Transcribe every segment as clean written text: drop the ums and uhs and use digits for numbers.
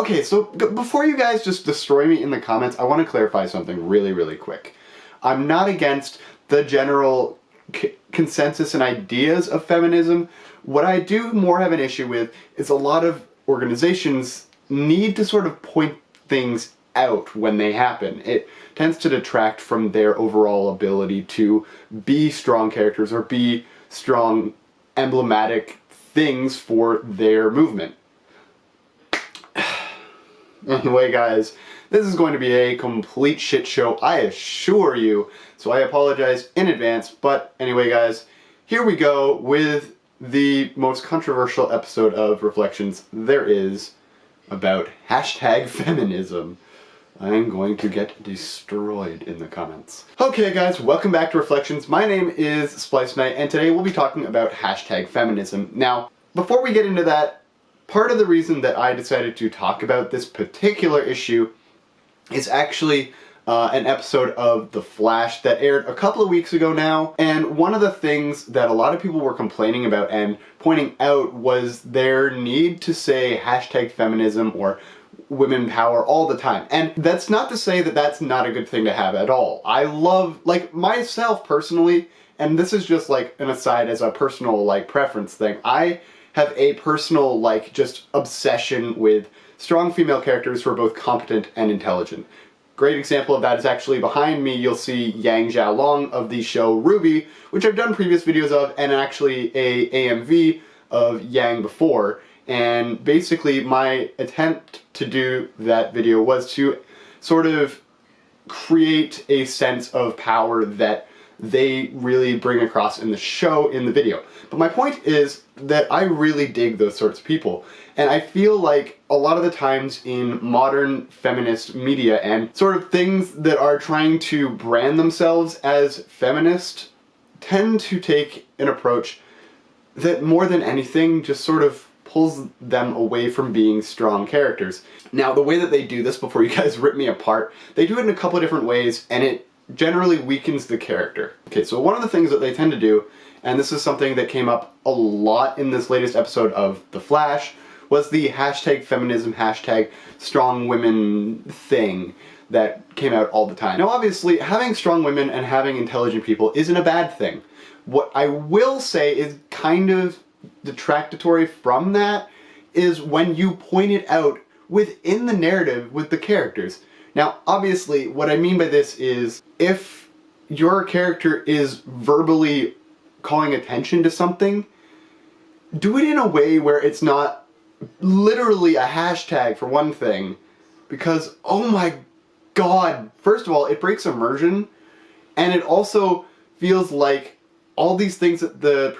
Okay, so before you guys just destroy me in the comments, I want to clarify something really quick. I'm not against the general consensus and ideas of feminism. What I do more have an issue with is a lot of organizations need to sort of point things out when they happen. It tends to detract from their overall ability to be strong characters or be strong emblematic things for their movement. Anyway guys, this is going to be a complete shit show, I assure you, so I apologize in advance, but anyway guys, here we go with the most controversial episode of Reflections there is about #feminism. I'm going to get destroyed in the comments. Okay guys, welcome back to Reflections. My name is Splice Knight, and today we'll be talking about #feminism. Now, before we get into that, part of the reason that I decided to talk about this particular issue is actually an episode of The Flash that aired a couple of weeks ago now, and one of the things that a lot of people were complaining about and pointing out was their need to say #feminism or women power all the time. And that's not to say that that's not a good thing to have at all. I love, like, myself personally, and this is just like an aside as a personal like preference thing, I have a personal like just obsession with strong female characters who are both competent and intelligent. Great example of that is actually behind me. You'll see Yang Xiaolong of the show RWBY, which I've done previous videos of, and actually a AMV of Yang before. And basically my attempt to do that video was to sort of create a sense of power that they really bring across in the show, in the video. But my point is that I really dig those sorts of people. And I feel like a lot of the times in modern feminist media and sort of things that are trying to brand themselves as feminist tend to take an approach that more than anything just sort of pulls them away from being strong characters. Now, the way that they do this, before you guys rip me apart, they do it in a couple of different ways, and it generally weakens the character. Okay, so one of the things that they tend to do, and this is something that came up a lot in this latest episode of The Flash, was the #feminism, #strong women thing that came out all the time. Now obviously, having strong women and having intelligent people isn't a bad thing. What I will say is kind of detractory from that is when you point it out within the narrative with the characters. Now, obviously, what I mean by this is, if your character is verbally calling attention to something, do it in a way where it's not literally a hashtag for one thing, because, oh my god, first of all, it breaks immersion, and it also feels like all these things that the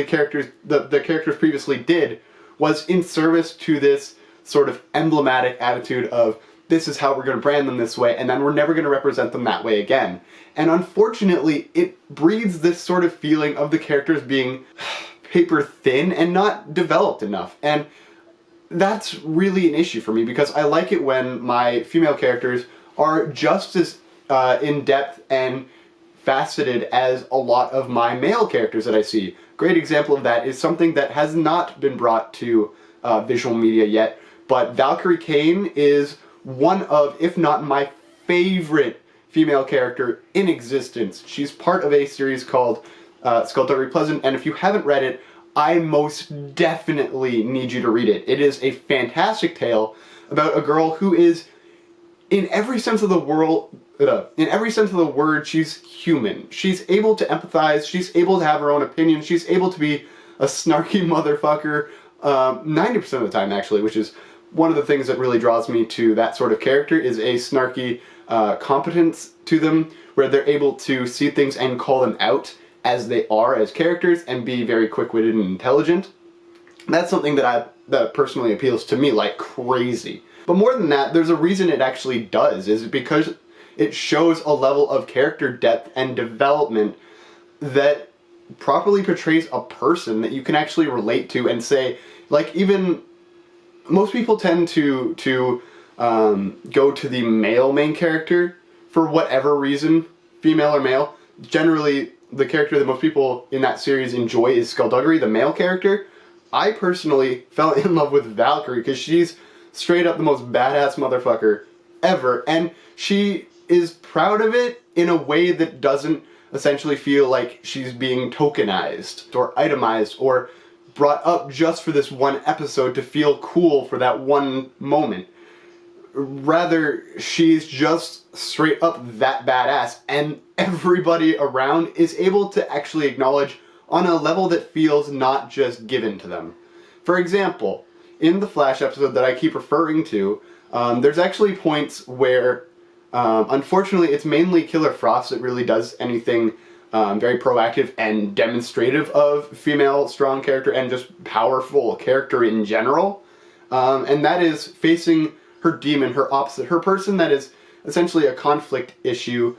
characters previously did was in service to this sort of emblematic attitude of, this is how we're going to brand them this way, and then we're never going to represent them that way again. And unfortunately, it breeds this sort of feeling of the characters being paper thin and not developed enough. And that's really an issue for me, because I like it when my female characters are just as in-depth and faceted as a lot of my male characters that I see. Great example of that is something that has not been brought to visual media yet, but Valkyrie Kane is one of, if not my favorite female character in existence. She's part of a series called Skulduggery Pleasant, and if you haven't read it, I most definitely need you to read it. It is a fantastic tale about a girl who is, in every sense of the word, she's human. She's able to empathize, she's able to have her own opinion, she's able to be a snarky motherfucker 90% of the time, actually, which is one of the things that really draws me to that sort of character, is a snarky competence to them, where they're able to see things and call them out as they are as characters and be very quick-witted and intelligent. That's something that personally appeals to me like crazy. But more than that, there's a reason it actually does, is because it shows a level of character depth and development that properly portrays a person that you can actually relate to and say, like, even most people tend to go to the male main character for whatever reason, female or male. Generally, the character that most people in that series enjoy is Skulduggery, the male character. I personally fell in love with Valkyrie because she's straight up the most badass motherfucker ever, and she is proud of it in a way that doesn't essentially feel like she's being tokenized or itemized or brought up just for this one episode to feel cool for that one moment. Rather, she's just straight up that badass, and everybody around is able to actually acknowledge on a level that feels not just given to them. For example, in the Flash episode that I keep referring to, there's actually points where, unfortunately, it's mainly Killer Frost that really does anything very proactive and demonstrative of female strong character and just powerful character in general. And that is facing her demon, her opposite, her person that is essentially a conflict issue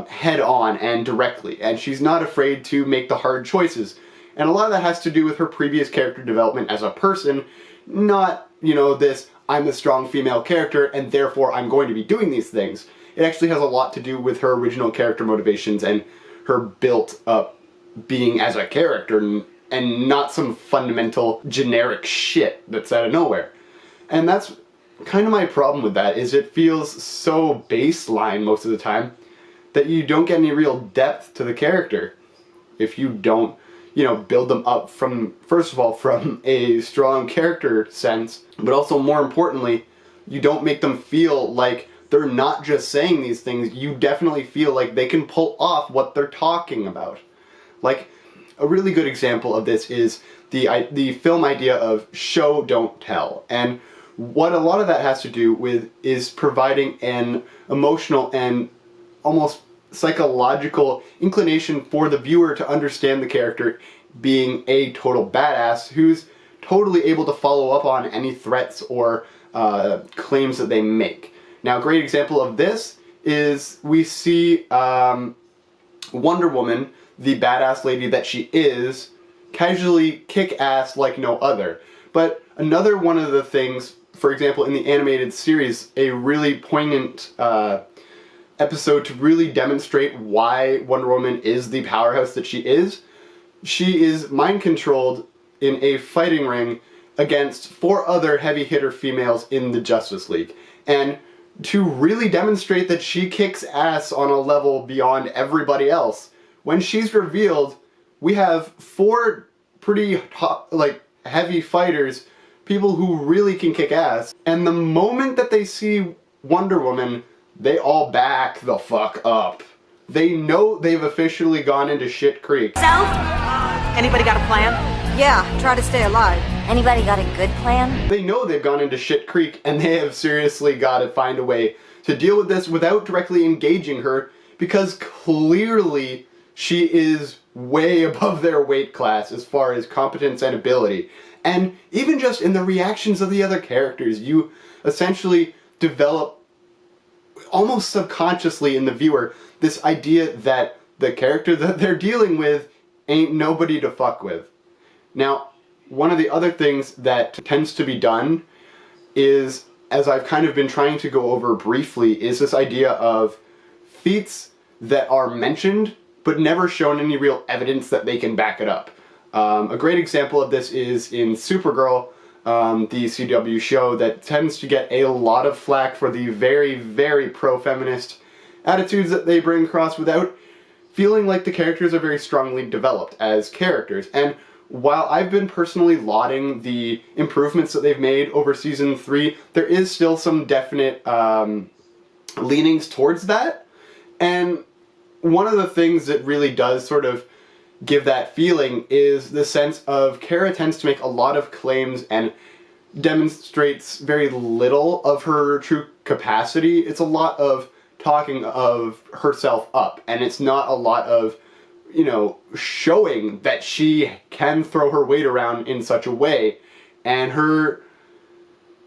head on and directly. And she's not afraid to make the hard choices. And a lot of that has to do with her previous character development as a person, not, you know, this, I'm a strong female character and therefore I'm going to be doing these things. It actually has a lot to do with her original character motivations and her built up being as a character and not some fundamental generic shit that's out of nowhere. And that's kind of my problem with that, is it feels so baseline most of the time that you don't get any real depth to the character if you don't, you know, build them up from, first of all, from a strong character sense, but also more importantly, you don't make them feel like they're not just saying these things. You definitely feel like they can pull off what they're talking about. Like, a really good example of this is the film idea of show, don't tell. And what a lot of that has to do with is providing an emotional and almost psychological inclination for the viewer to understand the character being a total badass who's totally able to follow up on any threats or claims that they make. Now, a great example of this is we see Wonder Woman, the badass lady that she is, casually kick ass like no other. But another one of the things, for example, in the animated series, a really poignant episode to really demonstrate why Wonder Woman is the powerhouse that she is mind-controlled in a fighting ring against 4 other heavy-hitter females in the Justice League. And to really demonstrate that she kicks ass on a level beyond everybody else, when she's revealed, we have 4 pretty heavy fighters, people who really can kick ass, and the moment that they see Wonder Woman, they all back the fuck up. They know they've officially gone into shit creek. So, anybody got a plan? Yeah, try to stay alive. Anybody got a good plan? They know they've gone into shit creek, and they have seriously got to find a way to deal with this without directly engaging her, because clearly she is way above their weight class as far as competence and ability. And even just in the reactions of the other characters, you essentially develop almost subconsciously in the viewer this idea that the character that they're dealing with ain't nobody to fuck with. Now, one of the other things that tends to be done is, as I've kind of been trying to go over briefly, is this idea of feats that are mentioned but never shown any real evidence that they can back it up. A great example of this is in Supergirl, the CW show that tends to get a lot of flack for the very, very pro-feminist attitudes that they bring across without feeling like the characters are very strongly developed as characters. And while I've been personally lauding the improvements that they've made over Season 3, there is still some definite leanings towards that. And one of the things that really does sort of give that feeling is the sense of Kara tends to make a lot of claims and demonstrates very little of her true capacity. It's a lot of talking of herself up, and it's not a lot of, you know, showing that she can throw her weight around in such a way, and her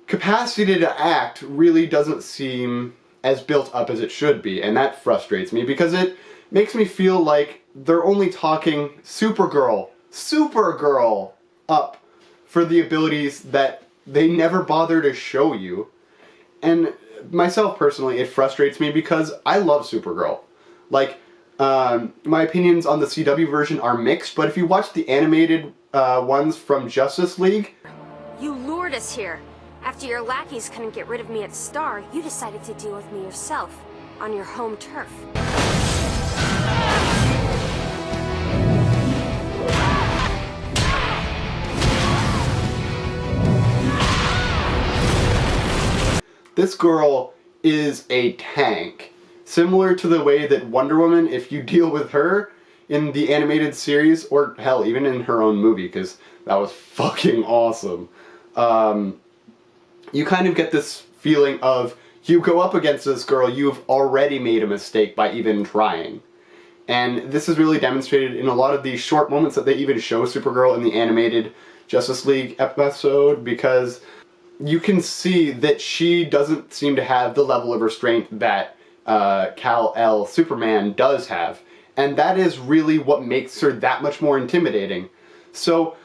capacity to act really doesn't seem as built up as it should be, and that frustrates me because it makes me feel like they're only talking Supergirl up for the abilities that they never bother to show you. And myself personally, it frustrates me because I love Supergirl. Like, my opinions on the CW version are mixed, but if you watch the animated ones from Justice League... You lured us here. After your lackeys couldn't get rid of me at Star, you decided to deal with me yourself, on your home turf. This girl is a tank. Similar to the way that Wonder Woman, if you deal with her in the animated series, or hell, even in her own movie, because that was fucking awesome, you kind of get this feeling of, you go up against this girl, you've already made a mistake by even trying. And this is really demonstrated in a lot of these short moments that they even show Supergirl in the animated Justice League episode, because you can see that she doesn't seem to have the level of restraint that Kal-El Superman does have. And that is really what makes her that much more intimidating. So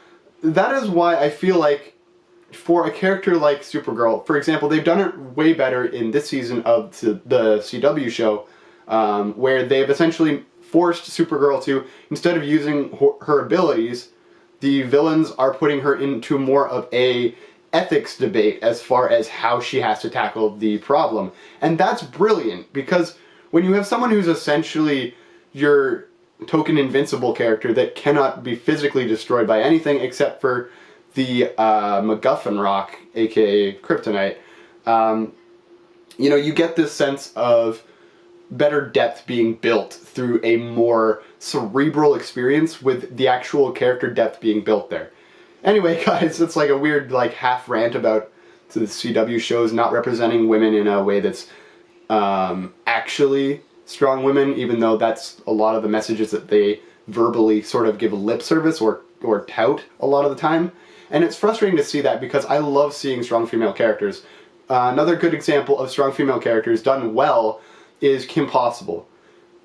that is why I feel like for a character like Supergirl, for example, they've done it way better in this season of the CW show, where they've essentially forced Supergirl to, instead of using her abilities, the villains are putting her into more of a ethics debate as far as how she has to tackle the problem. And that's brilliant, because when you have someone who's essentially your token invincible character that cannot be physically destroyed by anything except for the MacGuffin rock, aka kryptonite, you know, you get this sense of better depth being built through a more cerebral experience with the actual character depth being built there. Anyway, guys, it's like a weird, like, half rant about the CW shows not representing women in a way that's actually strong women, even though that's a lot of the messages that they verbally sort of give lip service or tout a lot of the time. And it's frustrating to see that, because I love seeing strong female characters. Another good example of strong female characters done well is Kim Possible.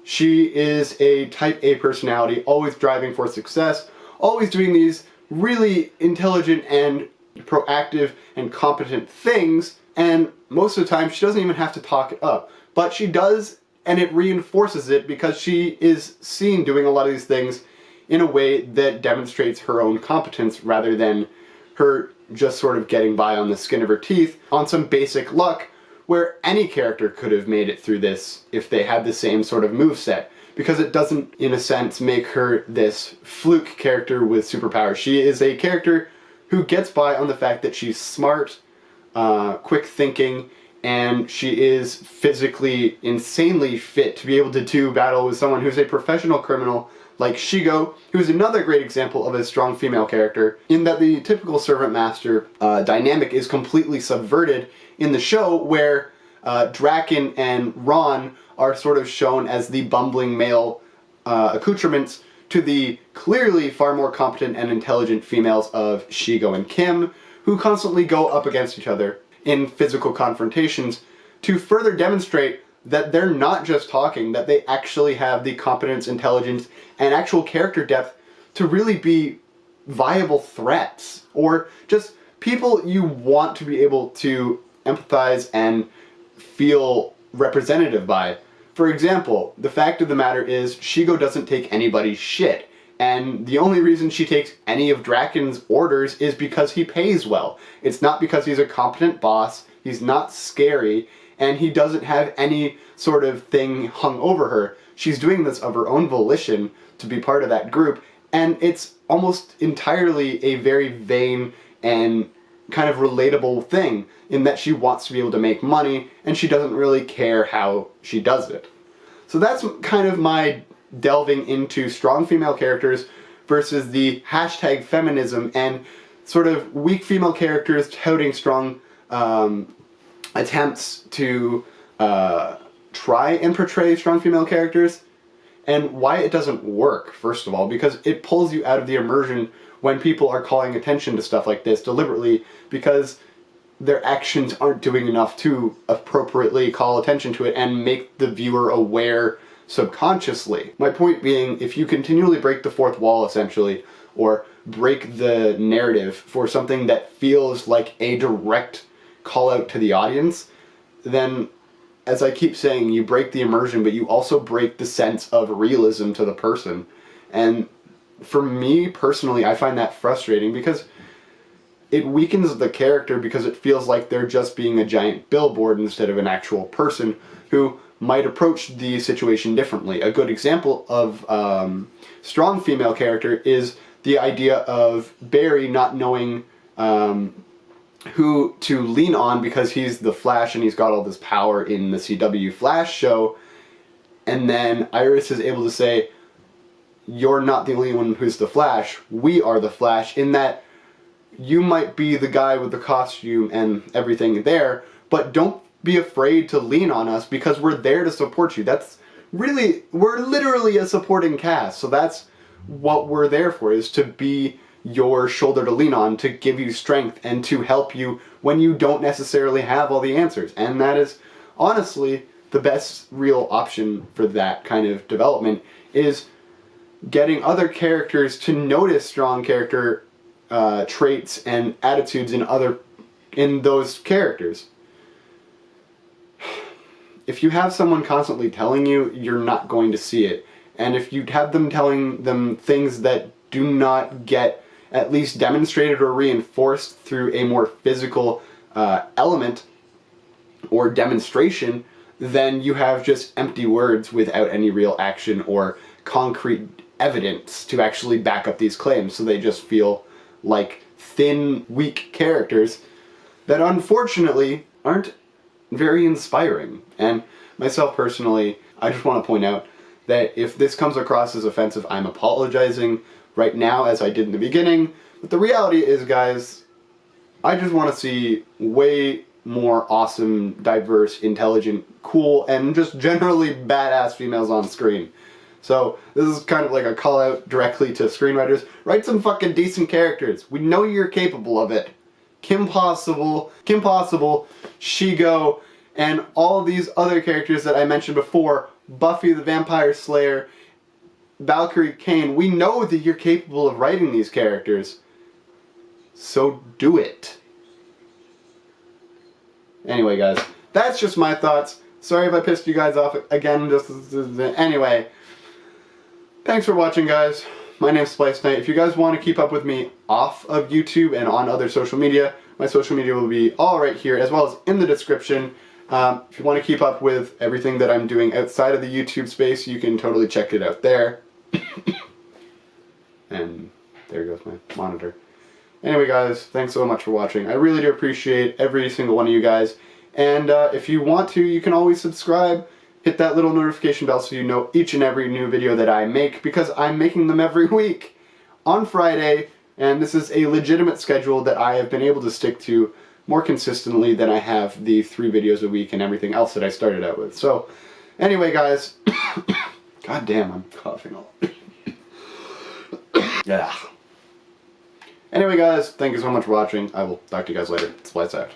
She is a type A personality, always driving for success, always doing these really intelligent and proactive and competent things, and most of the time she doesn't even have to talk it up. But she does, and it reinforces it, because she is seen doing a lot of these things in a way that demonstrates her own competence rather than her just sort of getting by on the skin of her teeth on some basic luck, where any character could have made it through this if they had the same sort of moveset. Because it doesn't, in a sense, make her this fluke character with superpowers. She is a character who gets by on the fact that she's smart, quick thinking, and she is physically insanely fit to be able to do battle with someone who's a professional criminal like Shigo, who's another great example of a strong female character, in that the typical servant-master dynamic is completely subverted in the show, where Draken and Ron are sort of shown as the bumbling male accoutrements to the clearly far more competent and intelligent females of Shigo and Kim, who constantly go up against each other in physical confrontations to further demonstrate that they're not just talking, that they actually have the competence, intelligence, and actual character depth to really be viable threats, or just people you want to be able to empathize and feel representative by. For example, the fact of the matter is, Shigo doesn't take anybody's shit, and the only reason she takes any of Draken's orders is because he pays well. It's not because he's a competent boss, he's not scary, and he doesn't have any sort of thing hung over her. She's doing this of her own volition to be part of that group, and it's almost entirely a very vain and kind of relatable thing, in that she wants to be able to make money, and she doesn't really care how she does it. So that's kind of my delving into strong female characters versus the hashtag feminism and sort of weak female characters touting strong attempts to try and portray strong female characters, and why it doesn't work, first of all, because it pulls you out of the immersion when people are calling attention to stuff like this deliberately, because their actions aren't doing enough to appropriately call attention to it and make the viewer aware subconsciously. My point being, if you continually break the fourth wall, essentially, or break the narrative for something that feels like a direct call out to the audience, then, as I keep saying, you break the immersion, but you also break the sense of realism to the person. And for me, personally, I find that frustrating, because it weakens the character because it feels like they're just being a giant billboard instead of an actual person who might approach the situation differently. A good example of strong female character is the idea of Barry not knowing who to lean on because he's the Flash and he's got all this power in the CW Flash show, and then Iris is able to say, you're not the only one who's the Flash, we are the Flash, in that you might be the guy with the costume and everything there, but don't be afraid to lean on us because we're there to support you. That's really, we're literally a supporting cast, so that's what we're there for, is to be your shoulder to lean on, to give you strength and to help you when you don't necessarily have all the answers. And that is honestly the best real option for that kind of development, is getting other characters to notice strong character traits and attitudes in those characters. If you have someone constantly telling you, you're not going to see it. And if you have them telling them things that do not get at least demonstrated or reinforced through a more physical element or demonstration, then you have just empty words without any real action or concrete evidence to actually back up these claims. So they just feel like thin, weak characters that unfortunately aren't very inspiring. And myself personally, I just want to point out that if this comes across as offensive, I'm apologizing right now, as I did in the beginning. But the reality is, guys, I just want to see way more awesome, diverse, intelligent, cool, and just generally badass females on screen. So this is kind of like a call out directly to screenwriters. Write some fucking decent characters. We know you're capable of it. Kim Possible, Shigo, and all these other characters that I mentioned before, Buffy the Vampire Slayer, Valkyrie Kane, we know that you're capable of writing these characters. So do it. Anyway, guys, that's just my thoughts. Sorry if I pissed you guys off again. Anyway, thanks for watching, guys. My name's Splice Knight. If you guys want to keep up with me off of YouTube and on other social media, my social media will be all right here, as well as in the description. If you want to keep up with everything that I'm doing outside of the YouTube space, you can totally check it out there. And there goes my monitor. Anyway, guys, thanks so much for watching. I really do appreciate every single one of you guys. And if you want to, you can always subscribe. Hit that little notification bell so you know each and every new video that I make, because I'm making them every week on Friday, and this is a legitimate schedule that I have been able to stick to more consistently than I have the 3 videos a week and everything else that I started out with. So, anyway, guys, god damn, I'm coughing a lot. Yeah. Anyway, guys, thank you so much for watching. I will talk to you guys later. Splice out.